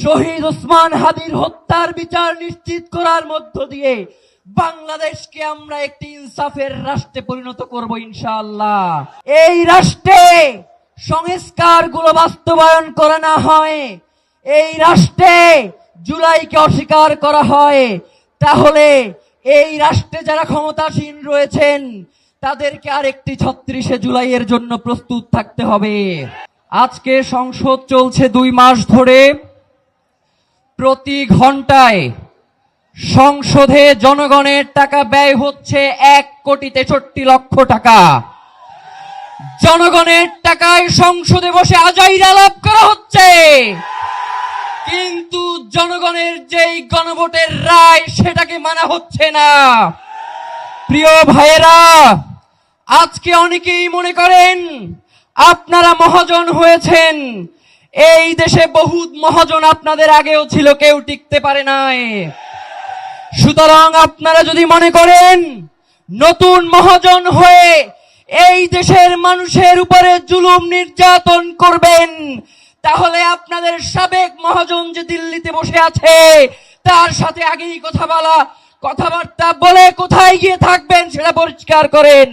শহীদ ওসমান হাদির হত্যার বিচার নিশ্চিত করার মধ্য দিয়ে বাংলাদেশকে আমরা একটি ইনসাফের রাষ্ট্রে পরিণত করব ইনশাআল্লাহ। এই রাষ্ট্রে সংস্কারগুলো বাস্তবায়ন করা না হয়, এই রাষ্ট্রে জুলাইকে অস্বীকার করা হয়, তাহলে এই রাষ্ট্রে যারা ক্ষমতাসীন রয়েছেন তাদেরকে আরেকটি 36শে জুলাইয়ের জন্য প্রস্তুত থাকতে হবে। আজকে সংসদ চলছে 2 মাস ধরে। প্রতি ঘন্টায় সংসদে জনগণের টাকা ব্যয় হচ্ছে 1,63,00,000 টাকা। জনগণের টাকায় সংসদে বসে আজাইর আলাপ করা হচ্ছে, কিন্তু জনগণের যেই গণভোটের রায় সেটাকে মানা হচ্ছে না। প্রিয় ভাইয়েরা, আজকে অনেকেই মনে করেন আপনারা মহাজন হয়েছেন। এই দেশে বহুত মহাজন আপনাদের আগেও ছিল, কেউ টিকতে পারে নাই। সুতরাং আপনারা যদি মনে করেন নতুন মহাজন হয়ে এই দেশের মানুষের উপরে জুলুম নির্যাতন করবেন, তাহলে আপনাদের সাবেক মহাজন যে দিল্লিতে বসে আছে তার সাথে আগেই কথাবার্তা বলে কোথায় গিয়ে থাকবেন সেটা পরিষ্কার করেন।